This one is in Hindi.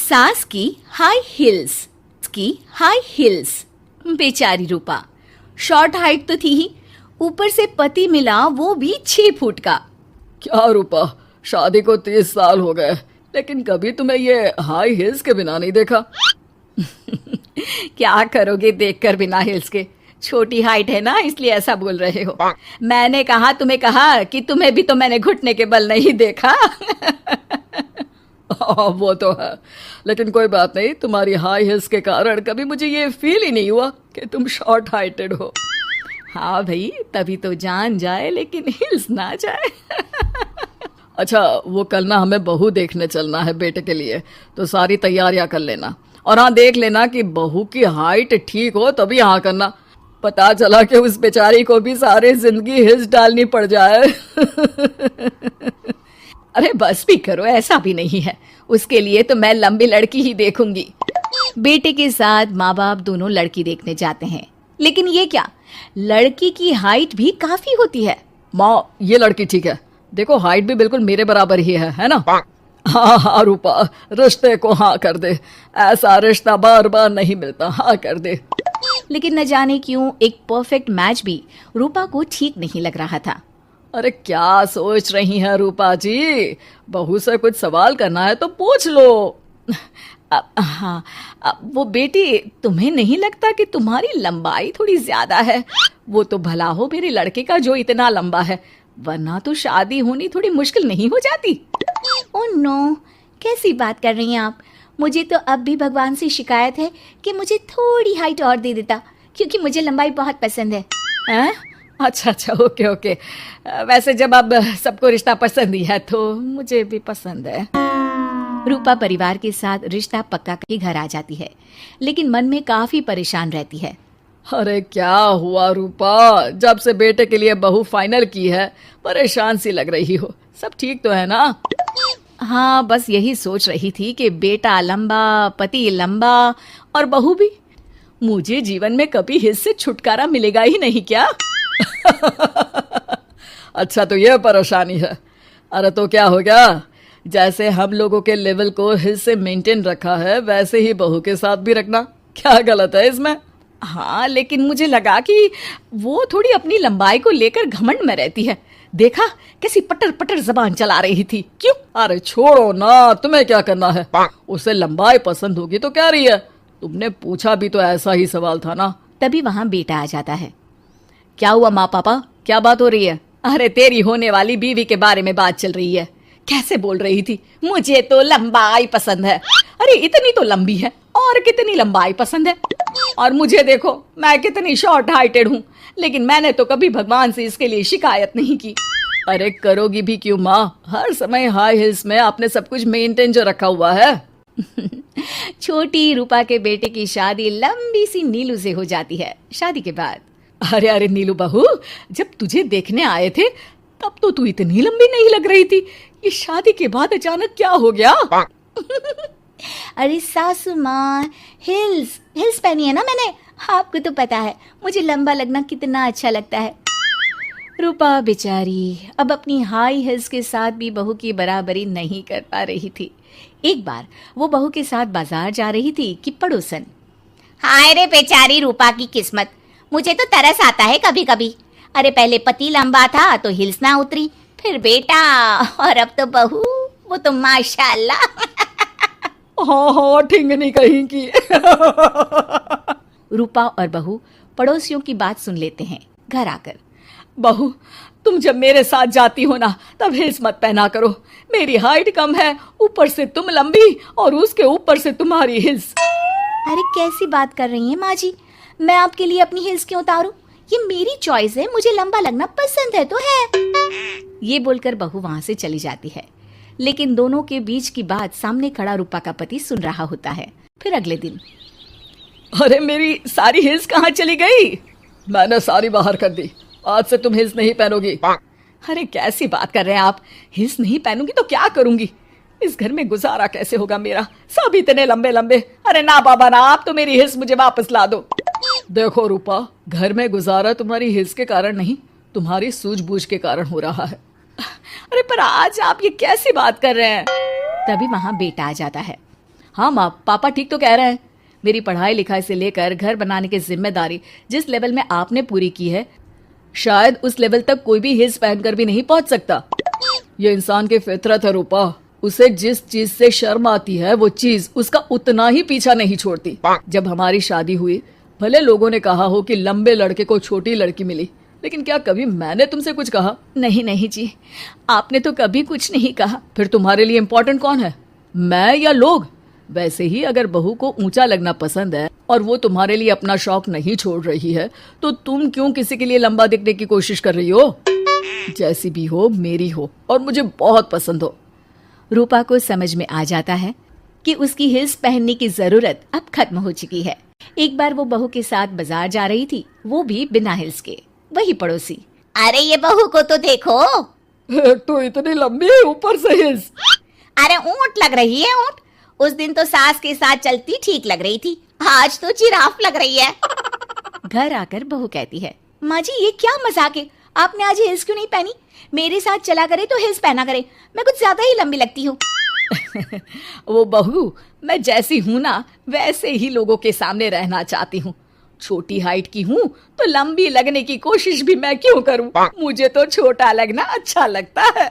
सास की हाई हील्स। बेचारी रूपा, शॉर्ट हाइट तो थी ही, ऊपर से पति मिला वो भी 6 फुट का। क्या रूपा, शादी को 30 साल हो गए, लेकिन कभी तुम्हें ये हाई हील्स के बिना नहीं देखा। क्या करोगे देखकर बिना हिल्स के? छोटी हाइट है ना, इसलिए ऐसा बोल रहे हो। मैंने कहा तुम्हें कहा कि तुम्हें भी तो मैंने घुटने के बल नहीं देखा। वो तो है, लेकिन कोई बात नहीं, तुम्हारी हाई हील्स के कारण कभी मुझे ये फील ही नहीं हुआ कि तुम शॉर्ट हाइटेड हो। हाँ भाई, तभी तो जान जाए लेकिन हिल्स ना जाए। अच्छा, वो कल ना हमें बहू देखने चलना है बेटे के लिए, तो सारी तैयारियां कर लेना। और हाँ, देख लेना कि बहू की हाइट ठीक हो तभी हाँ करना। पता चला कि उस बेचारी को भी सारी जिंदगी हिल्स डालनी पड़ जाए। अरे बस भी करो, ऐसा भी नहीं है। उसके लिए तो मैं लंबी लड़की ही देखूंगी। बेटे के साथ माँ बाप दोनों लड़की देखने जाते हैं, लेकिन ये क्या, लड़की की हाइट भी काफी होती है। माँ, ये लड़की ठीक है, देखो हाइट भी बिल्कुल मेरे बराबर ही है ना। हाँ हाँ रूपा, रिश्ते को हाँ कर दे, ऐसा रिश्ता बार बार नहीं मिलता, हाँ कर दे। लेकिन न जाने क्यों एक परफेक्ट मैच भी रूपा को ठीक नहीं लग रहा था। अरे क्या सोच रही हैं रूपा जी, बहू से कुछ सवाल करना है तो पूछ लो। हाँ, वो बेटी, तुम्हें नहीं लगता कि तुम्हारी लंबाई थोड़ी ज्यादा है? वो तो भला हो मेरे लड़के का जो इतना लंबा है, वरना तो शादी होनी थोड़ी मुश्किल नहीं हो जाती। ओह नो, कैसी बात कर रही हैं आप? मुझे तो अब भी भगवान से शिकायत है कि मुझे थोड़ी हाइट और दे देता, क्योंकि मुझे लंबाई बहुत पसंद है। हैं? अच्छा, ओके। वैसे जब अब सबको रिश्ता पसंद ही है तो मुझे भी पसंद है। रूपा परिवार के साथ रिश्ता पक्का करके घर आ जाती है, लेकिन मन में काफी परेशान रहती है। अरे क्या हुआ रूपा, जब से बेटे के लिए बहू फाइनल की है परेशान सी लग रही हो, सब ठीक तो है ना? हाँ, बस यही सोच रही थी कि बेटा लंबा, पति लंबा और बहू भी। मुझे जीवन में कभी हिस्से छुटकारा मिलेगा ही नहीं क्या? अच्छा, तो ये परेशानी है। अरे तो क्या हो गया, जैसे हम लोगों के लेवल को हिस्से मेंटेन रखा है वैसे ही बहू के साथ भी रखना, क्या गलत है इसमें? हाँ, लेकिन मुझे लगा कि वो थोड़ी अपनी लंबाई को लेकर घमंड में रहती है। देखा कैसी पटर पटर जबान चला रही थी। क्यों? अरे छोड़ो ना, तुम्हें क्या करना है, उसे लंबाई पसंद होगी तो क्या रही है, तुमने पूछा भी तो ऐसा ही सवाल था ना। तभी वहां बेटा आ जाता है। क्या हुआ माँ पापा, क्या बात हो रही है? अरे तेरी होने वाली बीवी के बारे में बात चल रही है। कैसे बोल रही थी, मुझे तो लंबाई पसंद है। अरे इतनी तो लंबी है, और कितनी लंबाई पसंद है? और मुझे देखो, मैं कितनी शॉर्ट हाइटेड हूँ, लेकिन मैंने तो कभी भगवान से इसके लिए शिकायत नहीं की। अरे करोगी भी क्यों माँ, हर समय हाई हिल्स में आपने सब कुछ मेंटेन जो रखा हुआ है। छोटी रूपा के बेटे की शादी लंबी सी नीलू से हो जाती है। शादी के बाद, अरे नीलू बहू, जब तुझे देखने आए थे तब तो तू इतनी लंबी नहीं लग रही थी, ये शादी के बाद अचानक क्या हो गया? अरे सासू माँ, हिल्स पहनी है ना मैंने, आपको तो पता है मुझे लंबा लगना कितना अच्छा लगता है। रूपा बेचारी अब अपनी हाई हिल्स के साथ भी बहू की बराबरी नहीं कर पा रही थी। एक बार वो बहू के साथ बाजार जा रही थी कि पड़ोसन, हाय रे बेचारी रूपा की किस्मत, मुझे तो तरस आता है कभी कभी। अरे पहले पति लंबा था तो हिल्स ना उतरी, फिर बेटा, और अब तो बहू, वो तो माशाल्लाह। हाँ, ठिंगनी कहीं की। रूपा और बहू पड़ोसियों की बात सुन लेते हैं। घर आकर, बहू, तुम जब मेरे साथ जाती हो ना तब हिल्स मत पहना करो, मेरी हाइट कम है, ऊपर से तुम लंबी और उसके ऊपर से तुम्हारी हिल्स। अरे कैसी बात कर रही हैं माँ जी, मैं आपके लिए अपनी हिल्स क्यों उतारूं? ये मेरी चॉइस है, मुझे लंबा लगना पसंद है तो है। ये बोलकर बहू वहां से चली जाती है, लेकिन दोनों के बीच की बात सामने खड़ा रूपा का पति सुन रहा होता है। फिर अगले दिन, अरे मेरी सारी हिल्स कहाँ चली गई? मैंने सारी बाहर कर दी, आज से तुम हिल्स नहीं पहनोगी। अरे कैसी बात कर रहे हैं आप, हिल्स नहीं पहनूंगी तो क्या करूंगी? इस घर में गुजारा कैसे होगा मेरा, सब इतने लंबे लंबे। अरे ना बाबा ना, आप तो मेरी हिल्स मुझे वापस ला दो। देखो रूपा, घर में गुजारा तुम्हारी हिल्स के कारण नहीं, तुम्हारी सूझबूझ के कारण हो रहा है। अरे पर आज आप ये कैसी बात कर रहे हैं? तभी वहां बेटा आ जाता है। हाँ माँ, पापा ठीक तो कह रहे हैं। मेरी पढ़ाई लिखाई से लेकर घर बनाने की जिम्मेदारी जिस लेवल में आपने पूरी की है, शायद उस लेवल तक कोई भी हिल्स पहनकर भी नहीं पहुंच सकता। ये इंसान की फितरत है रूपा। उसे जिस चीज से शर्म आती है वो चीज उसका उतना ही पीछा नहीं छोड़ती। जब हमारी शादी हुई, भले लोगों ने कहा हो कि लंबे लड़के को छोटी लड़की मिली, लेकिन क्या कभी मैंने तुमसे कुछ कहा? नहीं नहीं जी, आपने तो कभी कुछ नहीं कहा। फिर तुम्हारे लिए इम्पोर्टेंट कौन है, मैं या लोग? वैसे ही अगर बहू को ऊंचा लगना पसंद है और वो तुम्हारे लिए अपना शौक नहीं छोड़ रही है, तो तुम क्यों किसी के लिए लंबा दिखने की कोशिश कर रही हो? जैसी भी हो, मेरी हो और मुझे बहुत पसंद हो। रूपा को समझ में आ जाता है कि उसकी हिल्स पहनने की जरूरत अब खत्म हो चुकी है। एक बार वो बहू के साथ बाजार जा रही थी, वो भी बिना हिल्स के। वही पड़ोसी, अरे ये बहू को तो देखो, एक तो इतनी लंबी है, ऊपर से हिल्स। अरे ऊंट लग रही है ऊंट। उस दिन तो सास के साथ चलती ठीक लग रही थी, आज तो जिराफ लग रही है। घर आकर बहू कहती है, माँ जी ये क्या मजाक है, आपने आज हिल्स क्यों नहीं पहनी? मेरे साथ चला करे तो हिल्स पहना करे, मैं कुछ ज्यादा ही लंबी लगती हूँ। वो बहू, मैं जैसी हूँ ना वैसे ही लोगों के सामने रहना चाहती हूँ। छोटी हाइट की हूँ तो लंबी लगने की कोशिश भी मैं क्यों करूँ? मुझे तो छोटा लगना अच्छा लगता है।